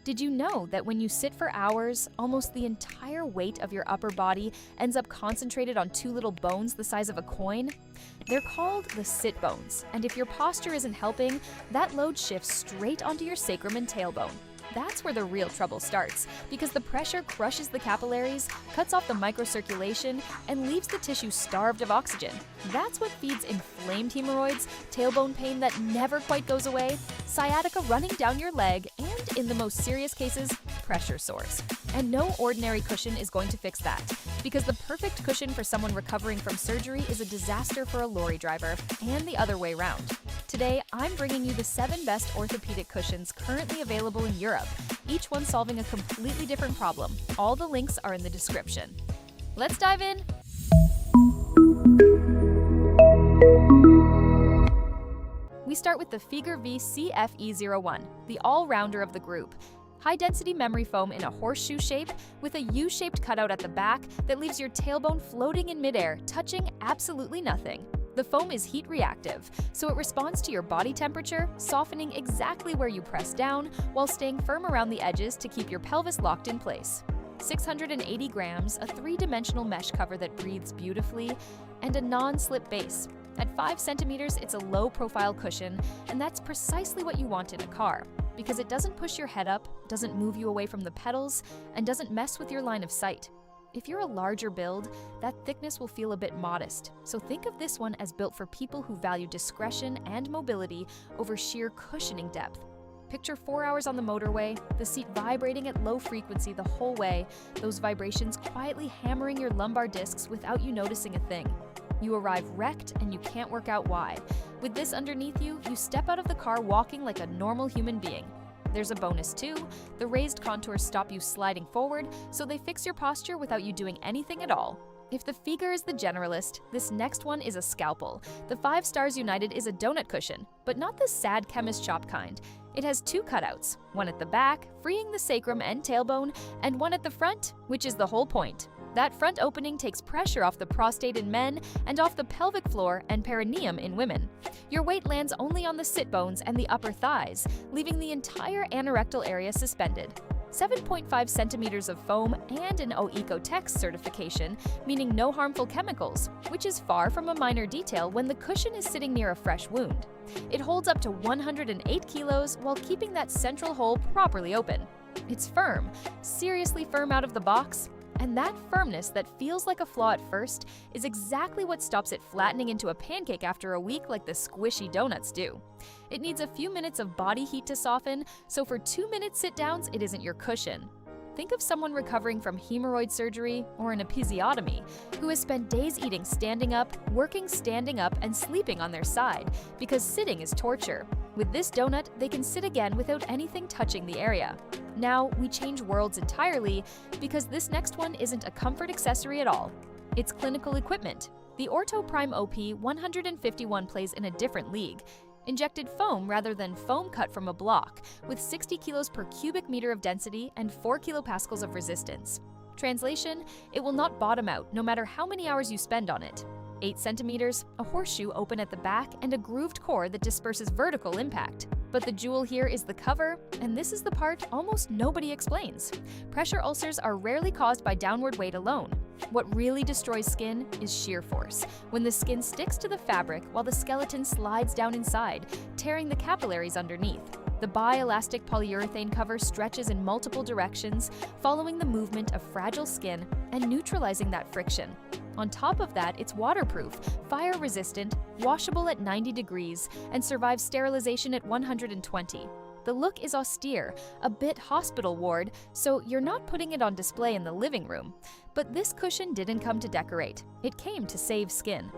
Did you know that when you sit for hours, almost the entire weight of your upper body ends up concentrated on two little bones the size of a coin? They're called the sit bones, and if your posture isn't helping, that load shifts straight onto your sacrum and tailbone. That's where the real trouble starts, because the pressure crushes the capillaries, cuts off the microcirculation, and leaves the tissue starved of oxygen. That's what feeds inflamed hemorrhoids, tailbone pain that never quite goes away, sciatica running down your leg, and in the most serious cases, pressure sores. And no ordinary cushion is going to fix that, because the perfect cushion for someone recovering from surgery is a disaster for a lorry driver, and the other way around. Today, I'm bringing you the 7 best orthopedic cushions currently available in Europe, each one solving a completely different problem. All the links are in the description. Let's dive in! We start with the Figur V CFE01, the all-rounder of the group. High-density memory foam in a horseshoe shape with a U-shaped cutout at the back that leaves your tailbone floating in midair, touching absolutely nothing. The foam is heat reactive, so it responds to your body temperature, softening exactly where you press down while staying firm around the edges to keep your pelvis locked in place. 680 grams, a 3-dimensional mesh cover that breathes beautifully, and a non-slip base. At 5 centimeters, it's a low-profile cushion, and that's precisely what you want in a car, because it doesn't push your head up, doesn't move you away from the pedals, and doesn't mess with your line of sight. If you're a larger build, that thickness will feel a bit modest, so think of this one as built for people who value discretion and mobility over sheer cushioning depth. Picture 4 hours on the motorway, the seat vibrating at low frequency the whole way, those vibrations quietly hammering your lumbar discs without you noticing a thing. You arrive wrecked and you can't work out why. With this underneath you, you step out of the car walking like a normal human being. There's a bonus too. The raised contours stop you sliding forward, so they fix your posture without you doing anything at all. If the Figur is the generalist, this next one is a scalpel. The 5 Stars United is a donut cushion, but not the sad chemist shop kind. It has 2 cutouts, one at the back, freeing the sacrum and tailbone, and one at the front, which is the whole point. That front opening takes pressure off the prostate in men and off the pelvic floor and perineum in women. Your weight lands only on the sit bones and the upper thighs, leaving the entire anorectal area suspended. 7.5 centimeters of foam and an OEcoTex certification, meaning no harmful chemicals, which is far from a minor detail when the cushion is sitting near a fresh wound. It holds up to 108 kilos while keeping that central hole properly open. It's firm, seriously firm out of the box, and that firmness that feels like a flaw at first is exactly what stops it flattening into a pancake after a week like the squishy donuts do. It needs a few minutes of body heat to soften, so for 2-minute sit-downs, it isn't your cushion. Think of someone recovering from hemorrhoid surgery or an episiotomy who has spent days eating standing up, working standing up, and sleeping on their side because sitting is torture. With this donut, they can sit again without anything touching the area. Now, we change worlds entirely because this next one isn't a comfort accessory at all. It's clinical equipment. The Ortho Prime OP 151 plays in a different league. Injected foam rather than foam cut from a block, with 60 kilos per cubic meter of density and 4 kilopascals of resistance. Translation, it will not bottom out no matter how many hours you spend on it. 8 centimeters, a horseshoe open at the back, and a grooved core that disperses vertical impact. But the jewel here is the cover, and this is the part almost nobody explains. Pressure ulcers are rarely caused by downward weight alone. What really destroys skin is shear force, when the skin sticks to the fabric while the skeleton slides down inside, tearing the capillaries underneath. The bi-elastic polyurethane cover stretches in multiple directions, following the movement of fragile skin and neutralizing that friction. On top of that, it's waterproof, fire-resistant, washable at 90 degrees, and survives sterilization at 120. The look is austere, a bit hospital ward, so you're not putting it on display in the living room. But this cushion didn't come to decorate. It came to save skin.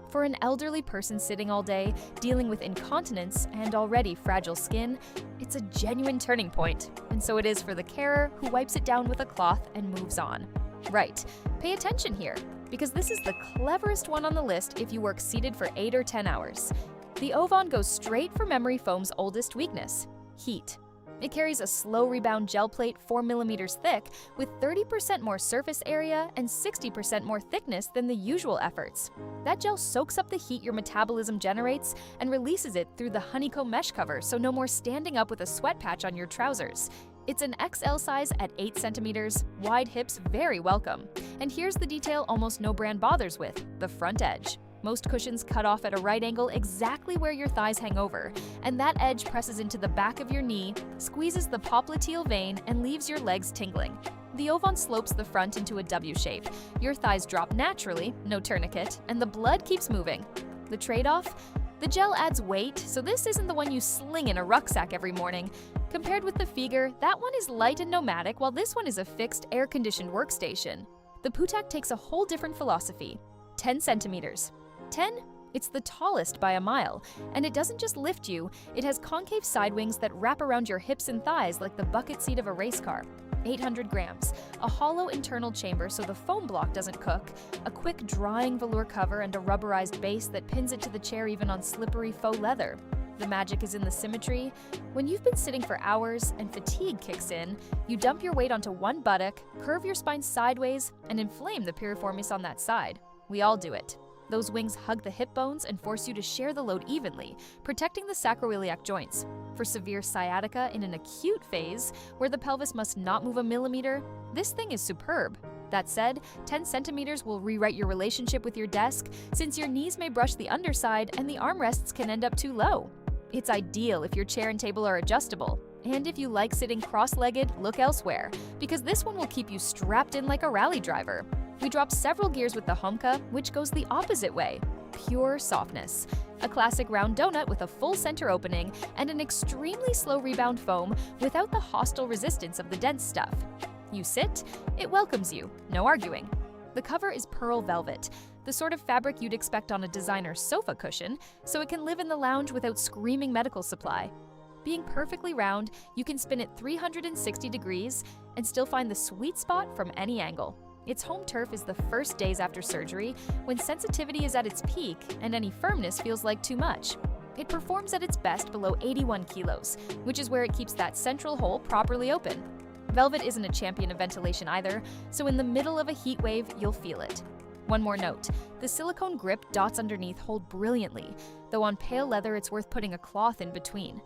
For an elderly person sitting all day, dealing with incontinence and already fragile skin, it's a genuine turning point. And so it is for the carer who wipes it down with a cloth and moves on. Right, pay attention here, because this is the cleverest one on the list if you work seated for 8 or 10 hours. The Ovon goes straight for memory foam's oldest weakness: heat. It carries a slow rebound gel plate 4 millimeters thick with 30% more surface area and 60% more thickness than the usual efforts. That gel soaks up the heat your metabolism generates and releases it through the honeycomb mesh cover, so no more standing up with a sweat patch on your trousers. It's an XL size at 8 centimeters, wide hips very welcome. And here's the detail almost no brand bothers with, the front edge. Most cushions cut off at a right angle exactly where your thighs hang over, and that edge presses into the back of your knee, squeezes the popliteal vein, and leaves your legs tingling. The Ovon slopes the front into a W shape. Your thighs drop naturally, no tourniquet, and the blood keeps moving. The trade-off? The gel adds weight, so this isn't the one you sling in a rucksack every morning. Compared with the Figur, that one is light and nomadic, while this one is a fixed, air-conditioned workstation. The Putak takes a whole different philosophy. 10 centimeters. 10? It's the tallest by a mile, and it doesn't just lift you, it has concave side wings that wrap around your hips and thighs like the bucket seat of a race car. 800 grams, a hollow internal chamber so the foam block doesn't cook, a quick drying velour cover and a rubberized base that pins it to the chair even on slippery faux leather. The magic is in the symmetry. When you've been sitting for hours and fatigue kicks in, you dump your weight onto one buttock, curve your spine sideways, and inflame the piriformis on that side. We all do it. Those wings hug the hip bones and force you to share the load evenly, protecting the sacroiliac joints. For severe sciatica in an acute phase, where the pelvis must not move a millimeter, this thing is superb. That said, 10 centimeters will rewrite your relationship with your desk, since your knees may brush the underside and the armrests can end up too low. It's ideal if your chair and table are adjustable. And if you like sitting cross-legged, look elsewhere, because this one will keep you strapped in like a rally driver. We drop several gears with the Homka, which goes the opposite way. Pure softness. A classic round donut with a full center opening and an extremely slow rebound foam without the hostile resistance of the dense stuff. You sit, it welcomes you, no arguing. The cover is pearl velvet, the sort of fabric you'd expect on a designer sofa cushion, so it can live in the lounge without screaming medical supply. Being perfectly round, you can spin it 360 degrees and still find the sweet spot from any angle. Its home turf is the first days after surgery, when sensitivity is at its peak and any firmness feels like too much. It performs at its best below 81 kilos, which is where it keeps that central hole properly open. Velvet isn't a champion of ventilation either, so in the middle of a heat wave, you'll feel it. One more note, the silicone grip dots underneath hold brilliantly, though on pale leather it's worth putting a cloth in between.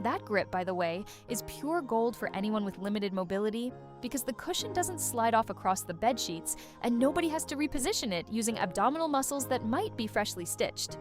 That grip, by the way, is pure gold for anyone with limited mobility, because the cushion doesn't slide off across the bed sheets and nobody has to reposition it using abdominal muscles that might be freshly stitched.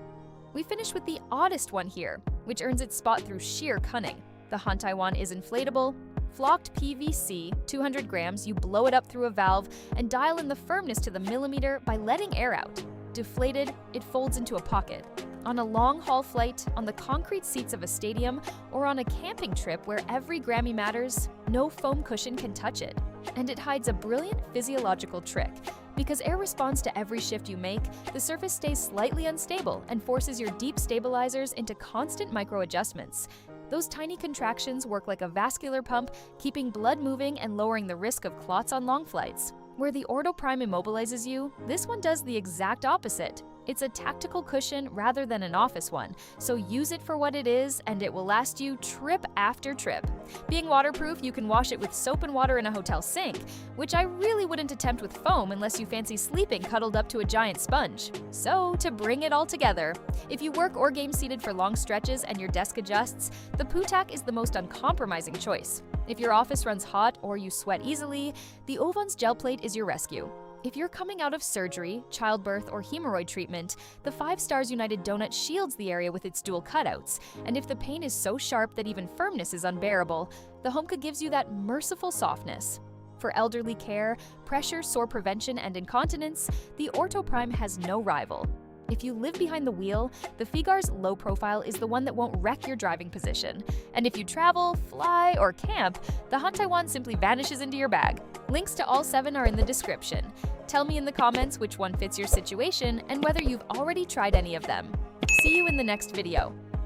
We finish with the oddest one here, which earns its spot through sheer cunning. The Hantaiwan is inflatable, flocked PVC, 200 grams, you blow it up through a valve and dial in the firmness to the millimeter by letting air out. Deflated, it folds into a pocket. On a long-haul flight, on the concrete seats of a stadium, or on a camping trip where every Grammy matters, no foam cushion can touch it. And it hides a brilliant physiological trick. Because air responds to every shift you make, the surface stays slightly unstable and forces your deep stabilizers into constant micro-adjustments. Those tiny contractions work like a vascular pump, keeping blood moving and lowering the risk of clots on long flights. Where the Ortho Prime immobilizes you, this one does the exact opposite. It's a tactical cushion rather than an office one, so use it for what it is and it will last you trip after trip. Being waterproof, you can wash it with soap and water in a hotel sink, which I really wouldn't attempt with foam unless you fancy sleeping cuddled up to a giant sponge. So, to bring it all together, if you work or game seated for long stretches and your desk adjusts, the Putak is the most uncompromising choice. If your office runs hot or you sweat easily, the Ovon's gel plate is your rescue. If you're coming out of surgery, childbirth, or hemorrhoid treatment, the 5 Stars United donut shields the area with its dual cutouts, and if the pain is so sharp that even firmness is unbearable, the Homka gives you that merciful softness. For elderly care, pressure, sore prevention, and incontinence, the Ortho Prime has no rival. If you live behind the wheel, the Figur's low profile is the one that won't wreck your driving position. And if you travel, fly, or camp, the Hantaiwan simply vanishes into your bag. Links to all 7 are in the description. Tell me in the comments which one fits your situation and whether you've already tried any of them. See you in the next video.